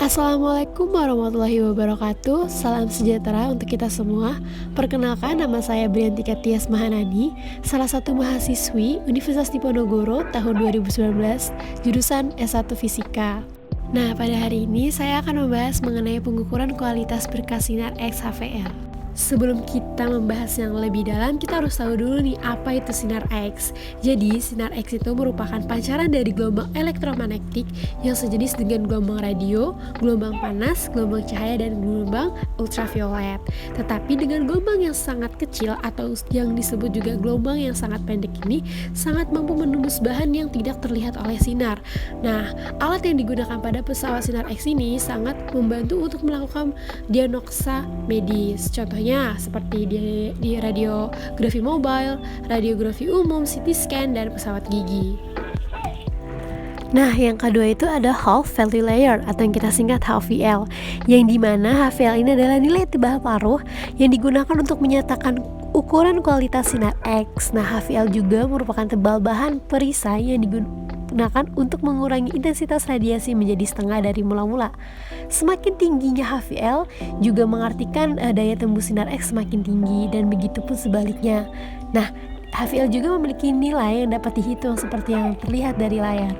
Assalamualaikum warahmatullahi wabarakatuh. Salam sejahtera untuk kita semua. Perkenalkan, nama saya Briantika Tias Mahanadi, salah satu mahasiswi Universitas Diponegoro tahun 2019, jurusan S1 Fisika. Nah, pada hari ini saya akan membahas mengenai pengukuran kualitas berkas sinar X HVL. Sebelum kita membahas yang lebih dalam, kita harus tahu dulu nih apa itu sinar X. Jadi, sinar X itu merupakan pancaran dari gelombang elektromagnetik yang sejenis dengan gelombang radio, gelombang panas, gelombang cahaya, dan gelombang ultraviolet. Tetapi dengan gelombang yang sangat kecil atau yang disebut juga gelombang yang sangat pendek ini sangat mampu menembus bahan yang tidak terlihat oleh sinar. Nah, alat yang digunakan pada pesawat sinar X ini sangat membantu untuk melakukan diagnosa medis. Contohnya seperti di radiografi mobile, radiografi umum, CT scan, dan pesawat gigi. Nah, yang kedua itu ada Hall Value Layer atau yang kita singkat HVL, yang dimana HVL ini adalah nilai tebal paruh yang digunakan untuk menyatakan ukuran kualitas sinar X. Nah, HVL juga merupakan tebal bahan perisai yang digunakan untuk mengurangi intensitas radiasi menjadi setengah dari mula-mula. Semakin tingginya HVL juga mengartikan daya tembus sinar X semakin tinggi, dan begitu pun sebaliknya. Nah, HVL juga memiliki nilai yang dapat dihitung seperti yang terlihat dari layar.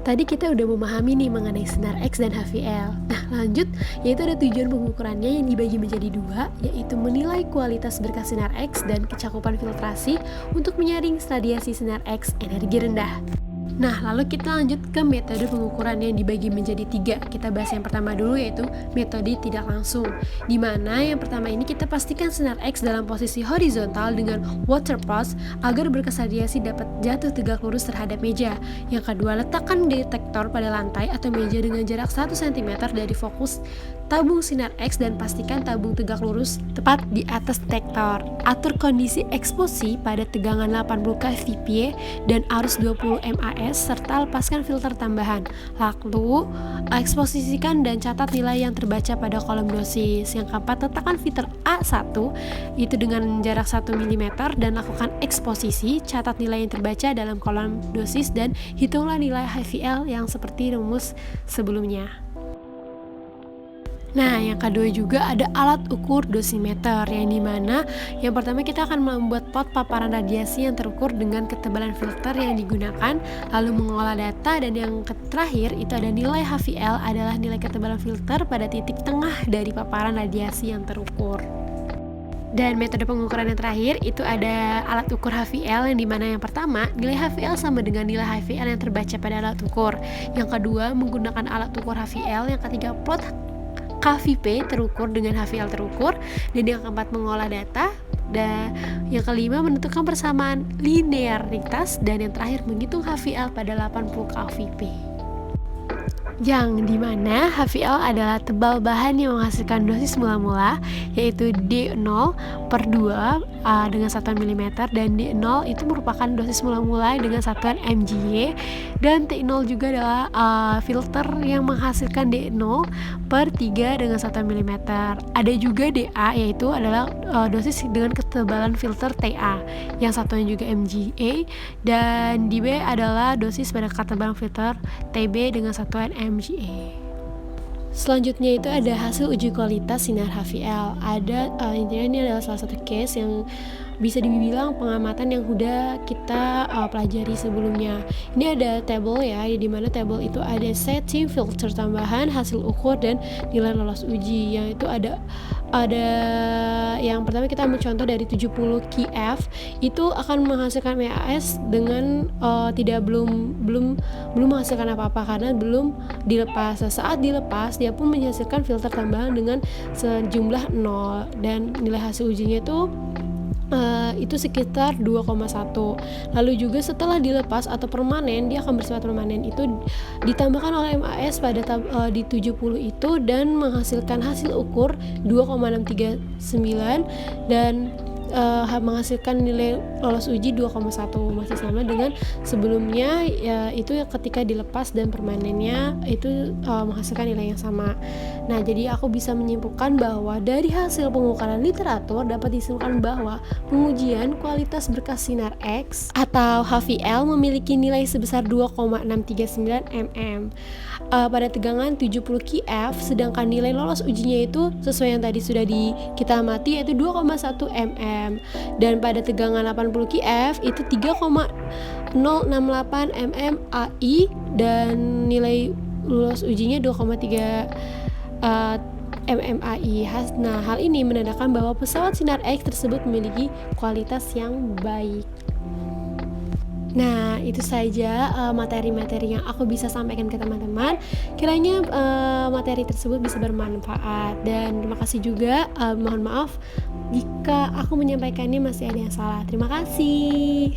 Tadi kita udah memahami nih mengenai sinar X dan HVL. Nah, lanjut, yaitu ada tujuan pengukurannya yang dibagi menjadi dua, yaitu menilai kualitas berkas sinar X dan kecakupan filtrasi untuk menyaring radiasi sinar X energi rendah. Nah, lalu kita lanjut ke metode pengukuran yang dibagi menjadi tiga. Kita bahas yang pertama dulu, yaitu metode tidak langsung, di mana yang pertama ini kita pastikan sinar X dalam posisi horizontal dengan water pulse agar berkas radiasi dapat jatuh tegak lurus terhadap meja. Yang kedua, letakkan detektor pada lantai atau meja dengan jarak 1 cm dari fokus tabung sinar X dan pastikan tabung tegak lurus tepat di atas detektor. Atur kondisi eksposi pada tegangan 80 kVA dan arus 20 mAs serta lepaskan filter tambahan. Lalu, eksposisikan dan catat nilai yang terbaca pada kolom dosis. Yang keempat, letakkan filter A1 itu dengan jarak 1 mm dan lakukan eksposisi, catat nilai yang terbaca dalam kolom dosis dan hitunglah nilai HVL yang seperti rumus sebelumnya. Nah, yang kedua juga ada alat ukur dosimeter, yang dimana yang pertama kita akan membuat pot paparan radiasi yang terukur dengan ketebalan filter yang digunakan, lalu mengolah data, dan yang terakhir itu ada nilai HVL adalah nilai ketebalan filter pada titik tengah dari paparan radiasi yang terukur. Dan metode pengukuran yang terakhir itu ada alat ukur HVL, yang dimana yang pertama nilai HVL sama dengan nilai HVL yang terbaca pada alat ukur. Yang kedua menggunakan alat ukur HVL. Yang ketiga plot KVP terukur dengan HVL terukur, dan yang keempat mengolah data, dan yang kelima menentukan persamaan linearitas, dan yang terakhir menghitung HVL pada 80 kVp. Yang dimana HVL adalah tebal bahan yang menghasilkan dosis mula-mula, yaitu D0/2 dengan satuan mm, dan D0 itu merupakan dosis mula-mula dengan satuan mgY, dan T0 juga adalah filter yang menghasilkan D0/3 dengan satuan mm. Ada juga DA, yaitu adalah dosis dengan ketebalan filter TA yang satuannya juga mgA, dan di B adalah dosis pada ketebalan filter TB dengan satuan mgA. Selanjutnya itu ada hasil uji kualitas sinar HVL. Intinya ini adalah salah satu case yang bisa dibilang pengamatan yang udah kita pelajari sebelumnya. Ini ada table ya, di mana table itu ada setting filter tambahan, hasil ukur, dan nilai lolos uji. Yang itu ada yang pertama kita ambil contoh dari 70 kF itu akan menghasilkan MAS dengan belum menghasilkan apa-apa karena belum dilepas. Saat dilepas dia pun menghasilkan filter tambahan dengan sejumlah 0, dan nilai hasil ujinya itu sekitar 2,1. Lalu juga setelah dilepas atau permanen, dia akan bersifat permanen, itu ditambahkan oleh MAS pada di 70 itu dan menghasilkan hasil ukur 2,639, dan menghasilkan nilai lolos uji 2,1, masih sama dengan sebelumnya, itu ketika dilepas dan permanennya itu menghasilkan nilai yang sama. Nah, jadi aku bisa menyimpulkan bahwa dari hasil pengukuran literatur dapat disimpulkan bahwa pengujian kualitas berkas sinar X atau HVL memiliki nilai sebesar 2,639 mm pada tegangan 70 kF, sedangkan nilai lolos ujinya itu sesuai yang tadi sudah kita amati yaitu 2,1 mm, dan pada tegangan 80 kF itu 3,068 mm AI dan nilai lolos ujinya 2,3 MMAI. Nah, hal ini menandakan bahwa pesawat sinar X tersebut memiliki kualitas yang baik. Nah, itu saja materi-materi yang aku bisa sampaikan ke teman-teman. Kiranya materi tersebut bisa bermanfaat, dan terima kasih juga. Mohon maaf jika aku menyampaikannya masih ada yang salah. Terima kasih.